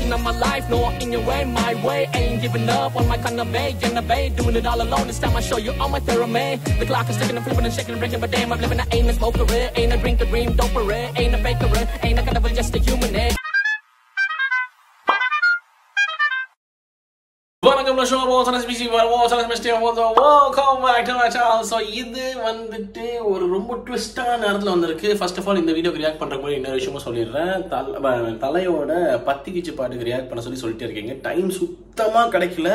version of my life. No, in your way, my way. Ain't giving up on my kind of way. Innovate, doing it all alone. This time I show you all my theorem. The clock is ticking and flipping and shaking and breaking, but damn, I'm living. I ain't a smoker, ain't a drink, a dream, don't parade. Ain't a faker, ain't a kind of just a human. வணக்கம் ஷோ போசனஸ் பிசி போசனஸ் மிஸ்டே welcome back to my channel. So இது வந்துட்டு ஒரு ரொம்ப ட்விஸ்டான நேரத்தில் வந்திருக்கு. ஃபர்ஸ்ட் ஆஃப் ஆல் இந்த வீடியோக்கு ரியாக்ட் பண்ணுற மாதிரி இன்னொரு விஷயமும் சொல்லிடுறேன். தலையோட பத்திக்கிச்சு பாட்டுக்கு ரியாக்ட் பண்ண சொல்லிட்டே இருக்கீங்க. டைம் சுத்தமாக கிடைக்கல.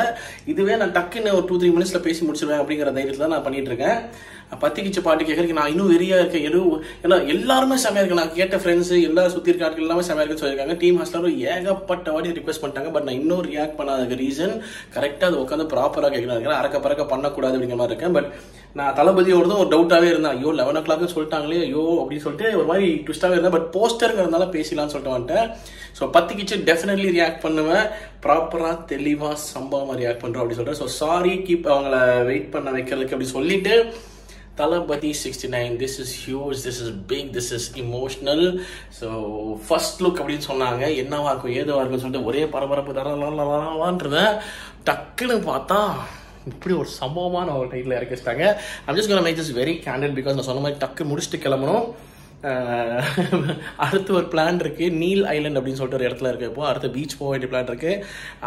இதுவே நான் டக்குன்னு ஒரு 2-3 மினிட்ஸில் பேசி முடிச்சிருவேன் அப்படிங்கிற தைரியத்தில் நான் பண்ணிட்டு இருக்கேன். பத்திக்கிச்சு பாட்டு கேட்கறதுக்கு நான் இன்னும் வெறியா இருக்கேன். ஏன்னா எல்லாருமே செமையா இருக்கு. நான் கேட்ட ஃப்ரெண்ட்ஸ் எல்லாரும் சுற்றி இருக்க ஆட்கள் எல்லாமே செமையா இருக்குன்னு சொல்லியிருக்காங்க. டீம் ஹாஸ்டலும் ஏகப்பட்ட வாட்டி ரிக்வெஸ்ட் பண்ணிட்டாங்க. பட் நான் இன்னும் ரியாக்ட் பண்ணாத ரீசன் கரெக்டாக அது உட்காந்து ப்ராப்பராக கேட்கணும். அறக்க பறக்க பண்ணக்கூடாது அப்படிங்கிற மாதிரி இருக்கேன். பட் நான் தளபதியோடதும் ஒரு டவுட்டாகவே இருந்தேன். ஐயோ 11 o'clock சொல்லிட்டாங்களே ஐயோ அப்படின்னு சொல்லிட்டு ஒரு மாதிரி ட்விஸ்டாகவே இருந்தேன். பட் போஸ்டருங்கிறதுனால பேசலாம்னு சொல்லிட்டு வந்துட்டேன். ஸோ பத்திக்கிச்சு டெஃபினெட்லி ரியாக்ட் பண்ணுவேன். ப்ராப்பராக தெளிவாக சம்பவமாக ரியாக்ட் பண்ணுறோம் அப்படின்னு சொல்கிறேன். ஸோ சாரி கீப் அவங்கள வெயிட் பண்ண வைக்கிறதுக்கு அப்படி சொல்லிட்டு Thalapathy 69, this is huge, this is big, this is emotional. So first look அப்படின்னு சொன்னாங்க. என்னவா இருக்கும் ஏதுவா இருக்குன்னு சொல்லிட்டு ஒரே பரபரப்பு தரலான்றத டக்குன்னு பார்த்தா இப்படி ஒரு சம்பவமான ஒரு டைட்டில் இறக்கி வச்சிட்டாங்க. I'm just gonna make this very candid because நான் சொன்ன மாதிரி டக்கு முடிச்சுட்டு கிளம்பணும். அடுத்து ஒரு பிளான் இருக்கு. நீல் ஐலண்ட் அப்படின்னு சொல்லிட்டு ஒரு இடத்துல இருக்கு. இப்போ அடுத்த பீச் போக வேண்டிய பிளான் இருக்கு.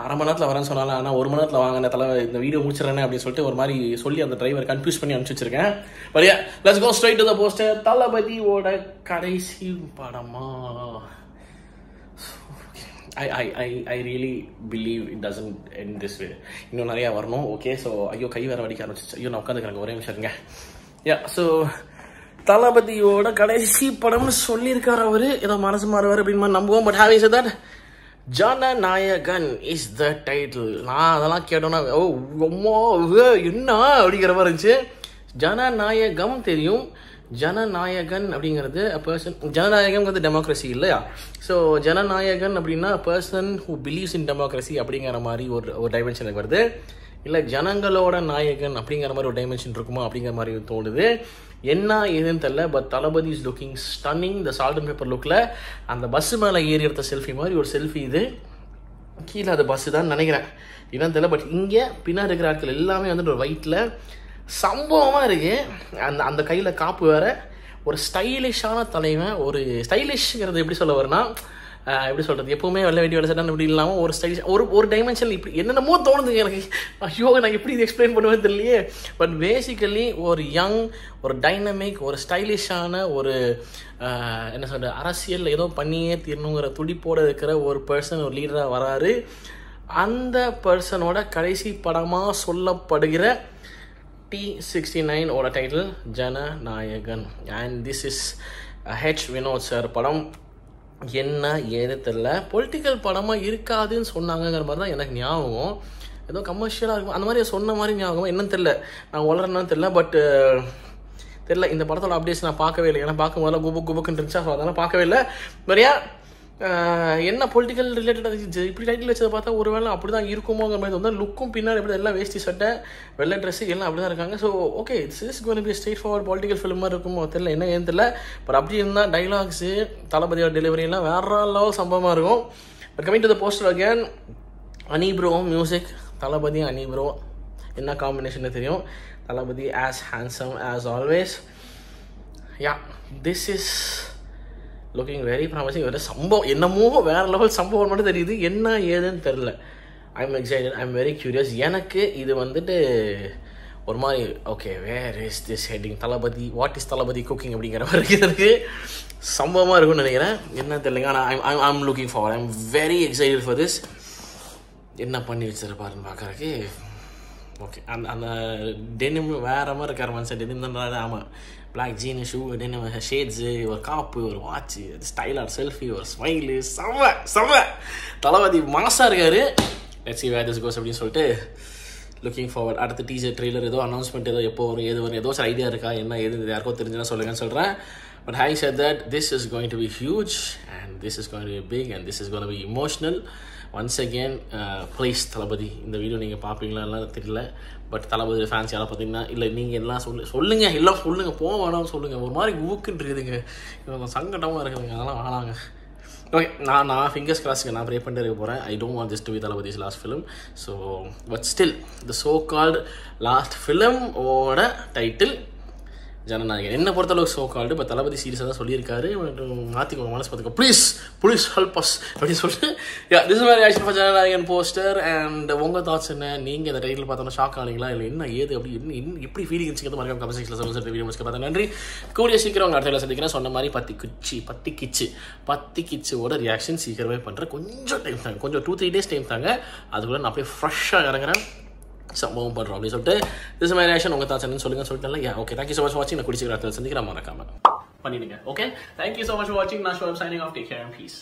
1/2 மணி நேரத்தில் வரேன்னு சொன்னாலும் ஆனால் 1 மணி நேரத்தில் வாங்க தலை இந்த வீடியோ முடிச்சிடறேன் அப்படின்னு சொல்லிட்டு ஒரு மாதிரி சொல்லி அந்த டிரைவர் கன்ஃபியூஸ் பண்ணி அனுப்பிச்சு வச்சிருக்கேன். But yeah, let's go straight to the poster. தளபதியோட கடைசி படமா? I really believe it doesn't end this way. இன்னும் நிறையா வரணும். ஓகே, ஸோ ஐயோ கை வேற வடிக்க ஆரம்பிச்சிச்சு. ஐயோ நான் உட்காந்துக்கிறேன் ஒரே நிமிஷம் இருங்க. யா, ஸோ தளபதியோட கடைசி படம்னு சொல்லியிருக்காரு அவரு. ஏதோ மனசு மாறுவார் அப்படின்னு நம்புவோம். But have is that Jananayagan is the title. நான் அதெல்லாம் கேட்டோன்னா ஓ என்ன அப்படிங்கிற மாதிரி இருந்துச்சு. ஜனநாயகம் தெரியும், ஜனநாயகன் அப்படிங்கிறது பர்சன். ஜனநாயகம்ங்கிறது டெமோக்ரஸி இல்லையா? ஸோ ஜனநாயகன் அப்படின்னா person who believes in democracy அப்படிங்கிற மாதிரி ஒரு டைமென்ஷன் வருது. இல்லை ஜனங்களோட நாயகன் அப்படிங்கிற மாதிரி ஒரு டைமென்ஷன் இருக்குமா அப்படிங்கிற மாதிரி தோணுது. என்ன ஏதுன்னு தெரியல. But Thalapathy is looking stunning. இந்த சால்ட் அண்ட் பேப்பர் லுக்கில் அந்த பஸ்ஸு மேலே ஏறி எடுத்த செல்ஃபி மாதிரி ஒரு செல்ஃபி. இது கீழே அது பஸ்ஸு தான் நினைக்கிறேன், என்னன்னு தெரியல. பட் இங்கே பின்னாடி இருக்கிற ஆட்கள் எல்லாமே வந்துட்டு ஒரு ஒயிட்டில் சம்பவமாக இருக்குது. அந்த கையில் காப்பு வேறு. ஒரு ஸ்டைலிஷான தலைவன். ஒரு ஸ்டைலிஷ்ங்கிறது எப்படி சொல்ல வரும்னா எப்படி சொல்கிறது, எப்போவுமே வெள்ள வேண்டிய வேலை சட்டம் இப்படி இல்லாமல் ஒரு ஸ்டைலிஷ் ஒரு டைமென்ஷன் இப்படி என்னென்னமோ தோணுது எனக்கு. ஐயோ நான் எப்படி இது எக்ஸ்பிளைன் பண்ணுவேன் தெரியலையே. பட் பேசிக்கலி ஒரு யங், ஒரு டைனமிக், ஒரு ஸ்டைலிஷான, ஒரு என்ன சொல்கிறது, அரசியல் ஏதோ பண்ணியே தீரணுங்கிற துடிப்போடு இருக்கிற ஒரு பர்சன், ஒரு லீடராக வராரு. அந்த பர்சனோட கடைசி படமாக சொல்லப்படுகிற T69 ஓட title Jananayagan. And this is H. Vinoth sir படம். என்ன ஏது தெரில. பொலிட்டிக்கல் படமாக இருக்காதுன்னு சொன்னாங்கங்கிற மாதிரி தான் எனக்கு ஞாபகம். ஏதோ கமர்ஷியலாக இருக்கும் அந்த மாதிரி சொன்ன மாதிரி ஞாபகம். என்னன்னு தெரில, நான் வளரணும்னு தெரில. பட் தெரில, இந்த படத்தோட அப்டேட்ஸ் நான் பார்க்கவே இல்லை. ஏன்னா பார்க்கும் போதெல்லாம் குபுக்குன்னு இருந்துச்சா, ஸோ அதெல்லாம் பார்க்கவே இல்லை. நிறையா என்ன பொலிட்டிக்கல் ரிலேட்டடாக இப்படி டைட்டில் வச்சதை பார்த்தா ஒரு வேளை அப்படி தான் இருக்குமோங்கிற மாதிரி வந்து லுக்கும் பின்னாடி எப்படி எல்லாம் வேஷ்டி சட்டை வெள்ளை ட்ரெஸ்ஸு எல்லாம் அப்படி தான் இருக்காங்க. So okay, it's is going to be straight forward political film மாதிரி இருக்குமோ தெரியல, என்ன ஏன்னு தெரியல. பட் அப்படி இருந்தால் டைலாக்ஸு, தளபதியோட டெலிவரி எல்லாம் வேற லெவல் சம்பவமாக இருக்கும். But coming to the poster again, Ani bro music. Thalapathy Ani bro என்ன காம்பினேஷன் தெரியும். Thalapathy as handsome as always. Yeah, this is looking very promising. வேறு சம்பவம் என்னமோ வேறு லெவல் சம்பவம் மட்டும் தெரியுது. என்ன ஏதுன்னு தெரில. I am excited, I am very curious. எனக்கு இது வந்துட்டு ஒரு மாதிரி okay where is this heading, Thalapathy what is Thalapathy cooking அப்படிங்கிற மாதிரி எனக்கு சம்பவமாக இருக்கும்னு நினைக்கிறேன். என்ன தெரியலைங்க. ஆனால் I am looking for, I am very excited for this. என்ன பண்ணி வச்சிருப்பாருன்னு பார்க்குறதுக்கு. ஓகே, அந்த டெனிம் வேறு மாதிரி இருக்கார் மனுஷன். டெனிம் தான். ஆமாம், பிளாக் ஜீனு, ஷூ, டெனிம், ஷேட்ஸு, ஒரு காப்பு, ஒரு வாட்ச்சு, ஸ்டைலாக செல்ஃபி, ஒரு ஸ்மைலு, செம்ம தளபதி மாசாக இருக்கார். Let's see where this goes அப்படின்னு சொல்லிட்டு லுக்கிங் ஃபார்வர்ட். அடுத்த டீசர் ட்ரெய்லர் ஏதோ அனௌன்ஸ்மெண்ட் ஏதோ எப்போ வரும் ஏது வரும் ஏதோ ஒரு ஐடியா இருக்கா, என்ன ஏது யாருக்கோ தெரிஞ்சுன்னா சொல்லுங்கன்னு சொல்கிறேன். But having said that, this is going to be huge and this is going to be big and this is going to be emotional. Once again, please தளபதி, இந்த வீடியோ நீங்கள் பார்ப்பீங்களா எல்லாம் தெரியல. பட் தளபதி ஃபேன்ஸ் யாராவது பார்த்தீங்கன்னா இல்லை நீங்கள் எல்லாம் சொல்லுங்கள் எல்லாம் சொல்லுங்கள், போக வேணாம்னு சொல்லுங்கள். ஒரு மாதிரி ஊக்குன்னு இருக்குதுங்க, சங்கடமாக இருக்குதுங்க, அதெல்லாம் வேணாங்க. ஓகே, நான் ஃபிங்கர்ஸ் கிராஸ்க்கு நான் ப்ரே பண்ணிட்டு இருக்க போகிறேன். I don't want this to be Thalapathy's last film. So but still the so called last film ஓட டைட்டில் ஜனநாயகன். என்னை பொறுத்தளவுக்கு சோ கால்டு. இப்போ தளபதி சீரியஸாக தான் சொல்லியிருக்காரு. மாற்றிக்கோங்க, மனசு பார்த்துக்கோ, ப்ளீஸ் ஹெல்ப் அஸ் அப்படின்னு சொல்லிட்டு திஸ் மாதிரி action for Jananayagan poster. And உங்கள் தாட்ஸ் என்ன? நீங்கள் இந்த டைட்டில் பார்த்தோன்னா ஷாக் ஆனீங்களா, இல்லை என்ன ஏது அப்படி என்ன எப்படி ஃபீலிங் இருந்துச்சு மறக்காம கமெண்ட் செக்ஷனில் சொல்லுங்கள். வீடியோ முடிச்சு பார்த்தா நன்றி. கூடிய சீக்கிரம் உங்கள் அடுத்த சந்திக்கிறேன். சொன்ன மாதிரி பத்தி கிச்சோட ரியாக்ஷன் சீக்கிரமே பண்ணுறேன். கொஞ்சம் டைம் தாங்க, கொஞ்சம் 2-3 days டைம் தாங்க. அதுக்குள்ளே நான் அப்படியே ஃப்ரெஷ்ஷாக இறங்குறேன், சம்பவம் பண்ணுறோம் அப்படின்னு சொல்லிட்டு திஸ் மை ரியாக்ஷன். உங்கள் தாட்ஸ் என்னன்னு சொல்லுங்கள். ஓகே, தேங்க்யூ ஸோ மச் வாட்சிங். நான் குடிச்சிக்கிற சந்திக்கிறேன், மறக்காம பண்ணிடுங்க. ஓகே, தேங்க்யூ ஸோ மச் வாட்சிங். நான் show signing off. Take care and piece.